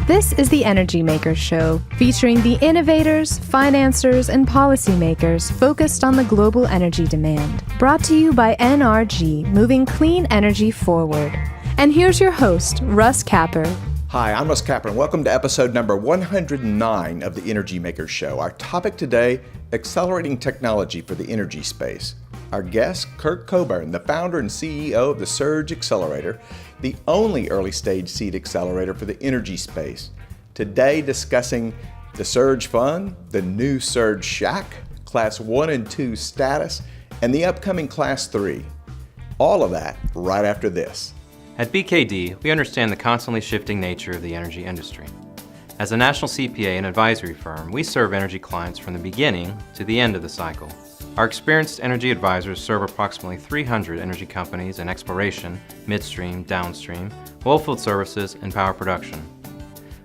This is the Energy Makers Show, featuring the innovators, financiers, and policymakers focused on the global energy demand. Brought to you by NRG, moving clean energy forward. And here's your host, Russ Capper. Hi, I'm Russ Capper, and welcome to episode number 109 of the Energy Makers Show. Our topic today, accelerating technology for the energy space. Our guest, Kirk Coburn, the founder and CEO of the Surge Accelerator, the only early-stage seed accelerator for the energy space. Today, discussing the Surge Fund, the new Surge Shack, Class 1 and 2 status, and the upcoming Class 3. All of that right after this. At BKD, we understand the constantly shifting nature of the energy industry. As a national CPA and advisory firm, we serve energy clients from the beginning to the end of the cycle. Our experienced energy advisors serve approximately 300 energy companies in exploration, midstream, downstream, oilfield services, and power production.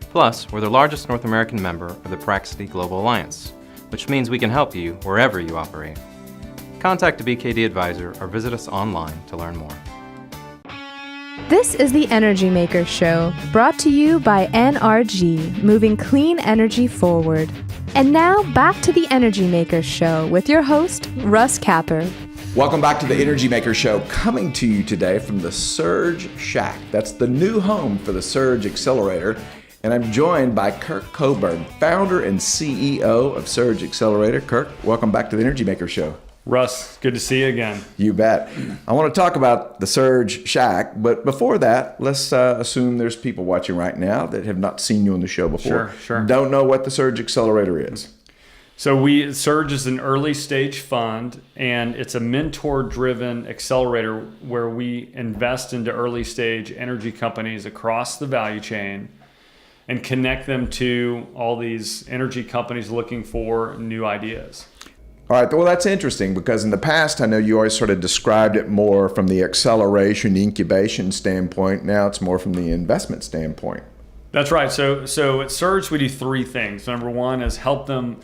Plus, we're the largest North American member of the Praxity Global Alliance, which means we can help you wherever you operate. Contact a BKD advisor or visit us online to learn more. This is the Energy Makers Show, brought to you by NRG, moving clean energy forward. And now, back to the Energy Makers Show with your host, Russ Capper. Welcome back to the Energy Makers Show, coming to you today from the Surge Shack. That's the new home for the Surge Accelerator. And I'm joined by Kirk Coburn, founder and CEO of Surge Accelerator. Kirk, welcome back to the Energy Makers Show. Russ, good to see you again. You bet. I want to talk about the Surge Shack, but before that, let's assume there's people watching right now that have not seen you on the show before. Sure. Don't know what the Surge Accelerator is. So Surge is an early stage fund, and it's a mentor-driven accelerator where we invest into early stage energy companies across the value chain and connect them to all these energy companies looking for new ideas. All right, well, that's interesting because in the past, I know you always sort of described it more from the acceleration, incubation standpoint. Now it's more from the investment standpoint. That's right. So at Surge, we do three things. Number one is help them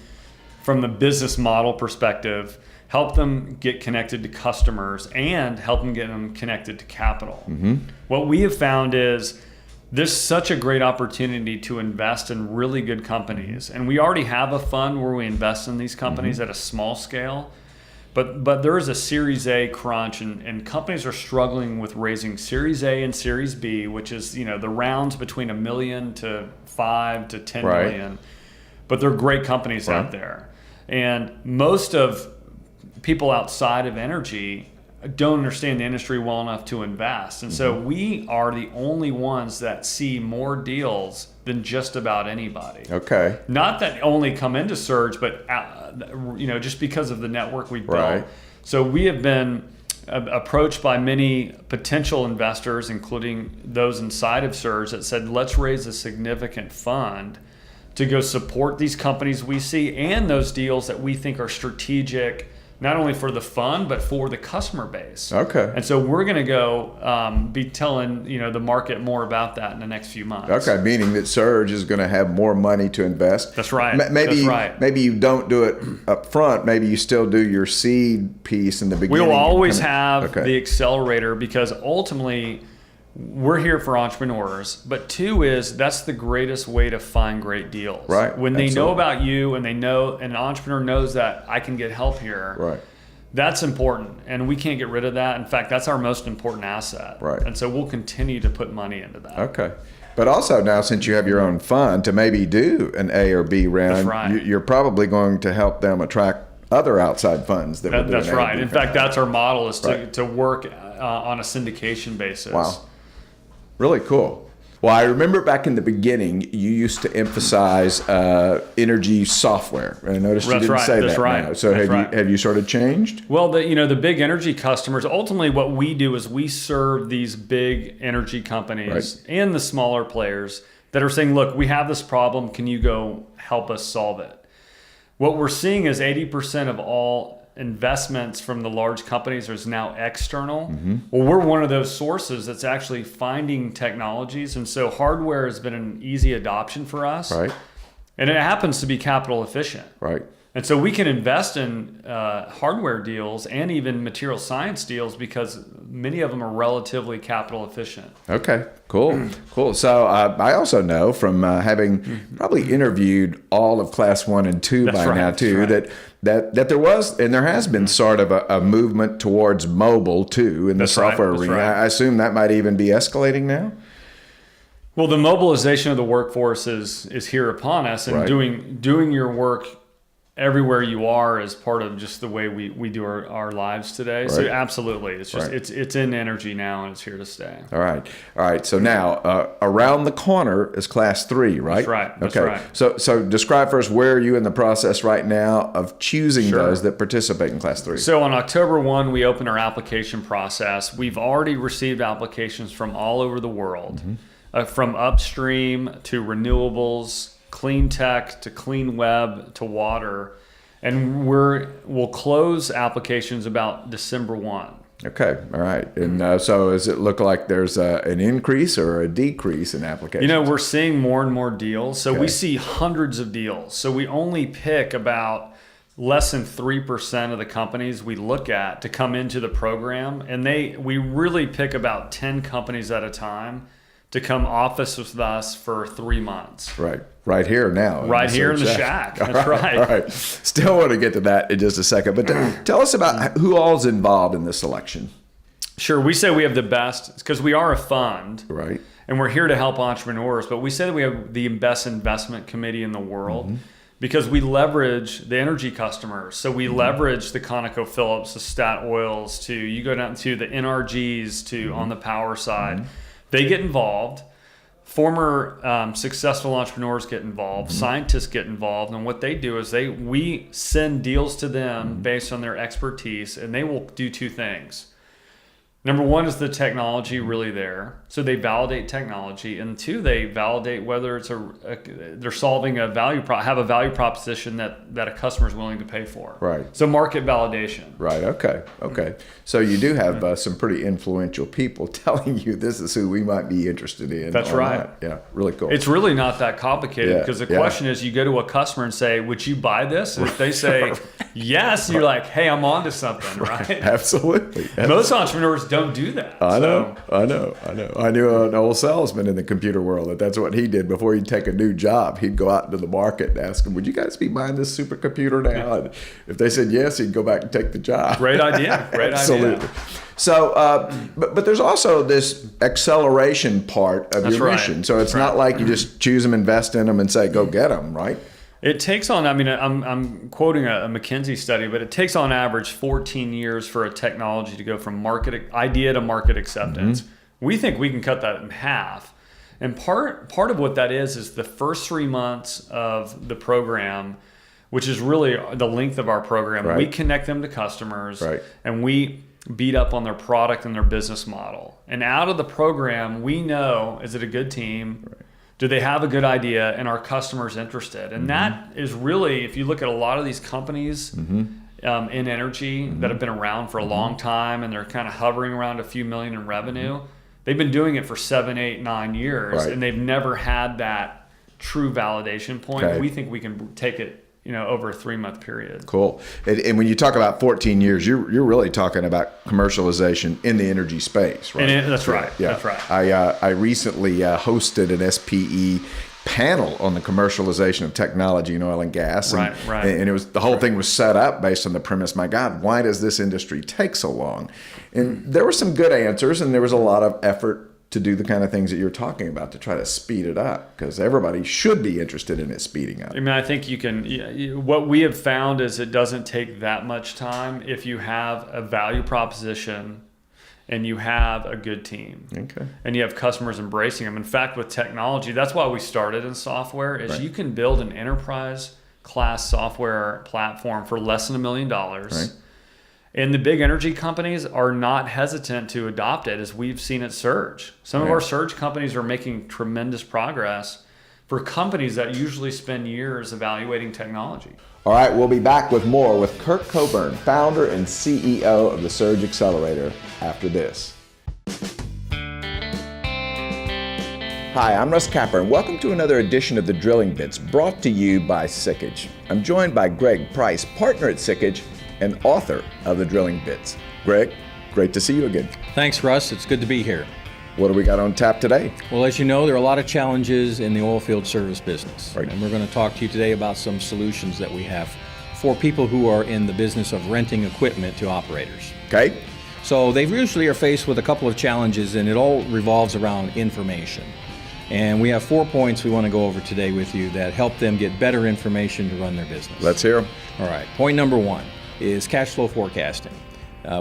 from the business model perspective, help them get connected to customers, and help them get them connected to capital. Mm-hmm. What we have found is there's such a great opportunity to invest in really good companies. And we already have a fund where we invest in these companies at a small scale. But there is a Series A crunch, and companies are struggling with raising Series A and Series B, which is, the rounds between $1 million to $5 to $10 million. But they're great companies out there. And most of people outside of energy don't understand the industry well enough to invest. And so we are the only ones that see more deals than just about anybody. Okay. Not that only come into Surge, but just because of the network we've built. Right. So we have been approached by many potential investors, including those inside of Surge, that said, let's raise a significant fund to go support these companies we see and those deals that we think are strategic, not only for the fund, but for the customer base. Okay. And so we're going to go be telling the market more about that in the next few months. Okay, meaning that Surge is going to have more money to invest. That's right. Maybe you don't do it up front. Maybe you still do your seed piece in the beginning. We will always have the accelerator because ultimately we're here for entrepreneurs, but two is that's the greatest way to find great deals. Right. When they know about you and and an entrepreneur knows that I can get help here. Right. That's important, and we can't get rid of that. In fact, that's our most important asset. Right. And so we'll continue to put money into that. Okay. But also now, since you have your own fund to maybe do an A or B round, that's right. You're probably going to help them attract other outside funds that will do That's an right. A or B In fact, round. that's our model is to work on a syndication basis. Wow. Really cool. Well, I remember back in the beginning, you used to emphasize energy software. And I noticed you didn't say that now. So have you sort of changed? Well, the big energy customers, ultimately what we do is we serve these big energy companies and the smaller players that are saying, look, we have this problem. Can you go help us solve it? What we're seeing is 80% of all investments from the large companies is now external. Well, we're one of those sources that's actually finding technologies. And so hardware has been an easy adoption for us. Right. And it happens to be capital efficient. Right. And so we can invest in hardware deals and even material science deals because many of them are relatively capital efficient. Okay, cool. So I also know from having probably interviewed all of Class 1 and 2 now too, that there was and there has been sort of a movement towards mobile too in the software arena. Right. I assume that might even be escalating now? Well, the mobilization of the workforce is here upon us, and doing your work everywhere you are is part of just the way we do our lives today. Right. So absolutely, it's just it's in energy now, and it's here to stay. All right. So now around the corner is Class 3, right? That's right. So describe first, where are you in the process right now of choosing those that participate in Class 3? So on October 1, we opened our application process. We've already received applications from all over the world, from upstream to renewables, clean tech to clean web to water, and we'll close applications about December 1. Okay, all right. And so does it look like there's an increase or a decrease in applications? We're seeing more and more deals. So we see hundreds of deals. So we only pick about less than 3% of the companies we look at to come into the program, and we really pick about 10 companies at a time to come office with us for 3 months. Right here now. Right here in the shack. That's right. All right. Still want to get to that in just a second. But tell us about who all's involved in this selection. Sure. We say we have the best because we are a fund. Right. And we're here to help entrepreneurs. But we say that we have the best investment committee in the world because we leverage the energy customers. So we leverage the ConocoPhillips, the Statoils, you go down to the NRGs to on the power side. They get involved. Former successful entrepreneurs get involved. Scientists get involved. And what they do is we send deals to them based on their expertise, and they will do two things. Number one is the technology really there. So they validate technology. And two, they validate whether it's they're solving a value have a value proposition that a customer is willing to pay for. Right. So market validation. Right. Okay. So you do have some pretty influential people telling you this is who we might be interested in. That's right. Not. Yeah. Really cool. It's really not that complicated because the question is you go to a customer and say, would you buy this? And if they say yes, you're like, hey, I'm onto something, right? Absolutely. Most entrepreneurs don't do that. I know. I knew an old salesman in the computer world that's what he did before he'd take a new job. He'd go out into the market and ask them, would you guys be buying this supercomputer now? And if they said yes, he'd go back and take the job. Great idea. Absolutely. So, but there's also this acceleration part of your mission. So it's not like you just choose them, invest in them, and say, go get them, right? It takes on, I'm quoting a McKinsey study, but it takes on average 14 years for a technology to go from idea to market acceptance. We think we can cut that in half. And part of what that is the first 3 months of the program, which is really the length of our program. We connect them to customers and we beat up on their product and their business model. And out of the program, we know, is it a good team? Do they have a good idea, and are customers interested? And that is really, if you look at a lot of these companies in energy that have been around for a long time, and they're kind of hovering around a few million in revenue, they've been doing it for 7, 8, 9 years, and they've never had that true validation point. We think we can take it over a 3-month period. Cool. And when you talk about 14 years, you're really talking about commercialization in the energy space, right? That's right. Yeah. That's right. I recently hosted an SPE panel on the commercialization of technology in oil and gas. And, and it was the whole thing was set up based on the premise, my God, why does this industry take so long? And there were some good answers, and there was a lot of effort to do the kind of things that you're talking about to try to speed it up, because everybody should be interested in it speeding up. I think you can, what we have found is it doesn't take that much time if you have a value proposition and you have a good team. And you have customers embracing them. In fact, with technology, that's why we started in software, is you can build an enterprise class software platform for less than $1 million. And the big energy companies are not hesitant to adopt it, as we've seen it surge. Some of our surge companies are making tremendous progress for companies that usually spend years evaluating technology. All right, we'll be back with more with Kirk Coburn, founder and CEO of the Surge Accelerator, after this. Hi, I'm Russ Capper, and welcome to another edition of the Drilling Bits, brought to you by Sikich. I'm joined by Greg Price, partner at Sikich and author of the Drilling Bits. Greg, great to see you again. Thanks, Russ. It's good to be here. What do we got on tap today? Well, as you know, there are a lot of challenges in the oil field service business. Right. And we're going to talk to you today about some solutions that we have for people who are in the business of renting equipment to operators. Okay. So they usually are faced with a couple of challenges, and it all revolves around information. And we have 4 points we want to go over today with you that help them get better information to run their business. Let's hear them. All right. Point number one is cash flow forecasting.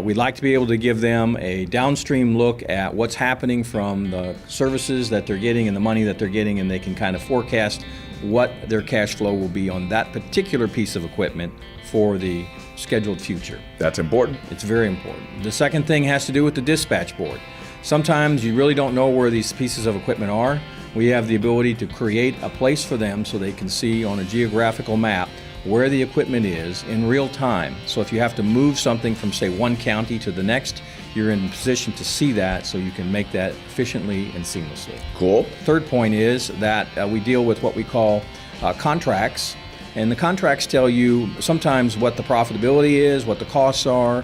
We'd like to be able to give them a downstream look at what's happening from the services that they're getting and the money that they're getting, and they can kind of forecast what their cash flow will be on that particular piece of equipment for the scheduled future. That's important. It's very important. The second thing has to do with the dispatch board. Sometimes you really don't know where these pieces of equipment are. We have the ability to create a place for them so they can see on a geographical map where the equipment is in real time. So if you have to move something from, say, one county to the next, you're in a position to see that so you can make that efficiently and seamlessly. Cool. Third point is that we deal with what we call contracts. And the contracts tell you sometimes what the profitability is, what the costs are,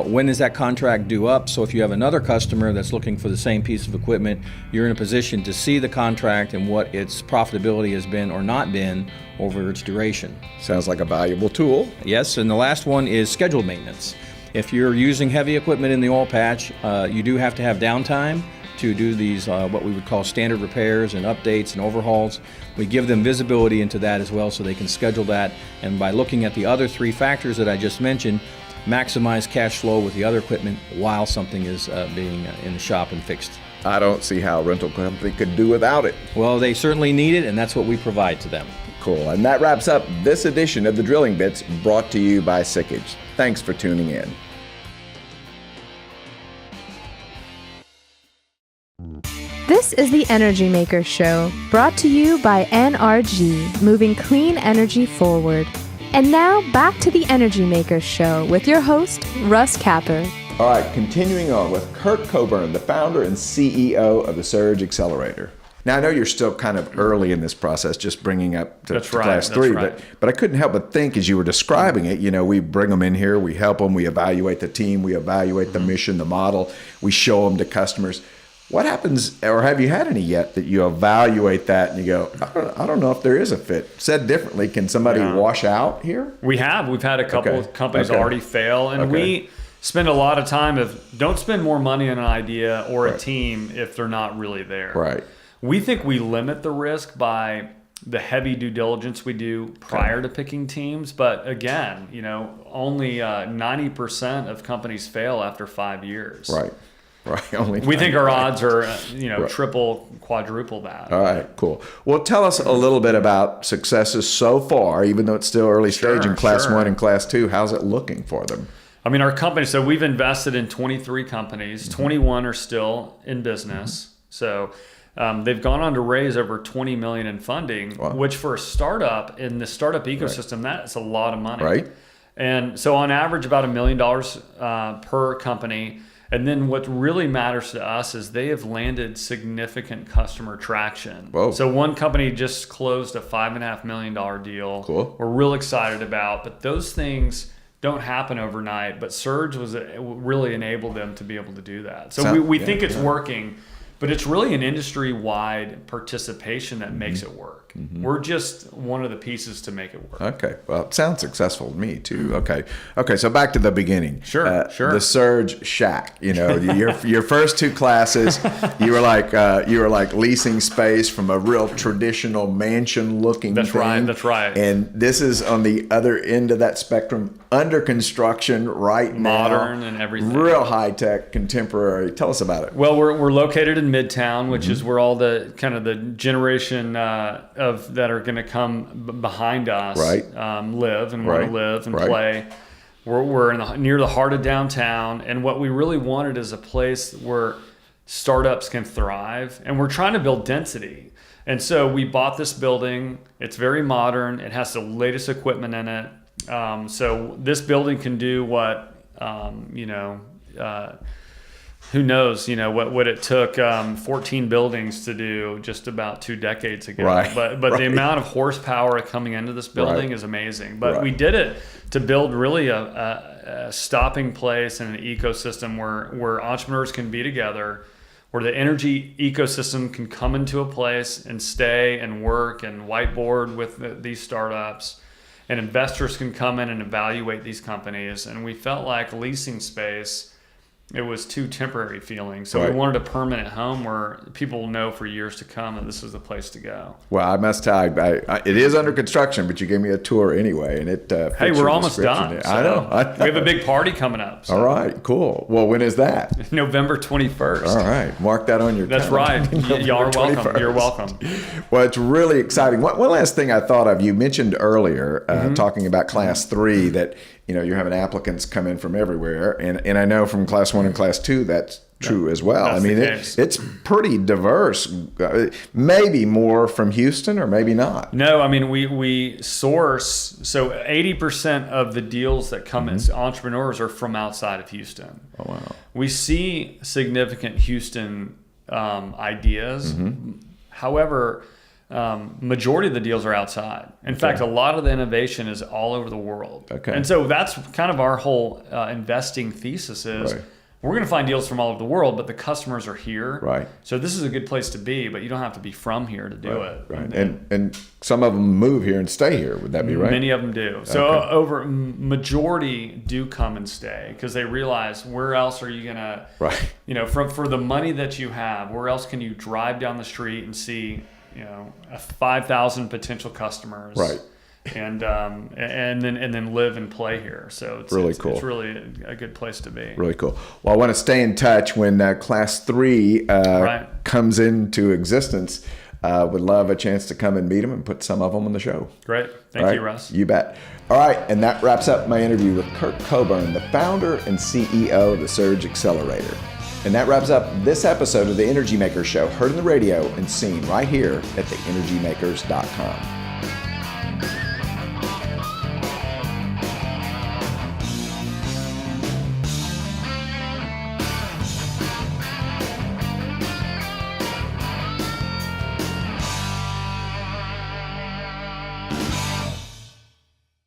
when is that contract due up. So if you have another customer that's looking for the same piece of equipment, you're in a position to see the contract and what its profitability has been or not been over its duration. Sounds like a valuable tool. Yes, and the last one is scheduled maintenance. If you're using heavy equipment in the oil patch, you do have to have downtime to do these what we would call standard repairs and updates and overhauls. We give them visibility into that as well so they can schedule that, and by looking at the other three factors that I just mentioned, maximize cash flow with the other equipment while something is being in the shop and fixed. I don't see how a rental company could do without it. Well, they certainly need it, and that's what we provide to them. Cool. And that wraps up this edition of the Drilling Bits, brought to you by Sikich. Thanks for tuning in. This is the Energy Makers Show, brought to you by NRG, moving clean energy forward. And now, back to the Energy Makers Show with your host, Russ Capper. All right, continuing on with Kirk Coburn, the founder and CEO of the Surge Accelerator. Now, I know you're still kind of early in this process, just bringing up to class three, but I couldn't help but think as you were describing it, you know, we bring them in here, we help them, we evaluate the team, we evaluate the mission, the model, we show them to customers. What happens, or have you had any yet, that you evaluate that and you go, I don't know if there is a fit? Said differently, can somebody wash out here? We've had a couple of companies already fail, and we spend a lot of time don't spend more money on an idea or a team if they're not really there. Right. We think we limit the risk by the heavy due diligence we do prior to picking teams, but again, you know, only 90% of companies fail after 5 years. Right. Right. We think our odds are, triple, quadruple that. All right, cool. Well, tell us a little bit about successes so far, even though it's still early stage in Class 1 and Class 2. How's it looking for them? I mean, our company, so we've invested in 23 companies. 21 are still in business. So they've gone on to raise over $20 million in funding, which for a startup in the startup ecosystem, that's a lot of money. Right. And so on average, about $1 million per company. And then what really matters to us is they have landed significant customer traction. Whoa. So one company just closed a $5.5 million deal. Cool. We're real excited about, but those things don't happen overnight. But Surge really enabled them to be able to do that. So we think it's working, but it's really an industry-wide participation that makes it work. Mm-hmm. We're just one of the pieces to make it work. Okay. Well, it sounds successful to me too. Okay. So back to the beginning. Sure. The Surge Shack. You know, your first two classes, you were like leasing space from a real traditional mansion-looking thing. That's right. And this is on the other end of that spectrum, under construction right now. Modern and everything. Real high-tech, contemporary. Tell us about it. Well, we're located in Midtown, which is where all the kind of the generation of that are going to come behind us live and want to live and play. We're near the heart of downtown, and what we really wanted is a place where startups can thrive, and we're trying to build density. And so we bought this building. It's very modern. It has the latest equipment in it. So this building can do what who knows, what it took 14 buildings to do just about 2 decades ago. Right. But Right. the amount of horsepower coming into this building is amazing. But Right. we did it to build really a stopping place and an ecosystem where entrepreneurs can be together, where the energy ecosystem can come into a place and stay and work and whiteboard with these startups, and investors can come in and evaluate these companies. And we felt like leasing space, it was too temporary feeling. So Right. we wanted a permanent home where people will know for years to come that this is the place to go. Well, I must tell you, it is under construction, but you gave me a tour anyway, and it. Hey, we're almost done. I know. We have a big party coming up. So All right, cool. Well, when is that? November 21st. All right, mark that on your That's calendar. right. Y'all are welcome. 21st. You're welcome. Well, it's really exciting. One last thing I thought of, you mentioned earlier, talking about Class 3, that you're having applicants come in from everywhere, and I know from Class 1 and Class 2 that's true as well. That's I mean, the case. it's pretty diverse. Maybe more from Houston, or maybe not. No, I mean, we source, so 80% of the deals that come as entrepreneurs are from outside of Houston. Oh, wow. We see significant Houston ideas. However, majority of the deals are outside. In fact, a lot of the innovation is all over the world. Okay. And so that's kind of our whole investing thesis is Right. we're going to find deals from all over the world, but the customers are here. Right. So this is a good place to be, but you don't have to be from here to do it. Right. And some of them move here and stay here. Would that be right? Many of them do. So Okay. majority do come and stay because they realize, where else are you going to, Right. for the money that you have, where else can you drive down the street and see 5,000 potential customers, Right. and then live and play here. So it's Really cool. It's really a good place to be. Really cool. Well, I want to stay in touch when Class 3 Right. comes into existence. Would love a chance to come and meet them and put some of them on the show. Great. Thank All right? you, Russ. You bet. All right, and that wraps up my interview with Kirk Coburn, the founder and CEO of the Surge Accelerator. And that wraps up this episode of The Energy Makers Show, heard on the radio and seen right here at TheEnergyMakers.com.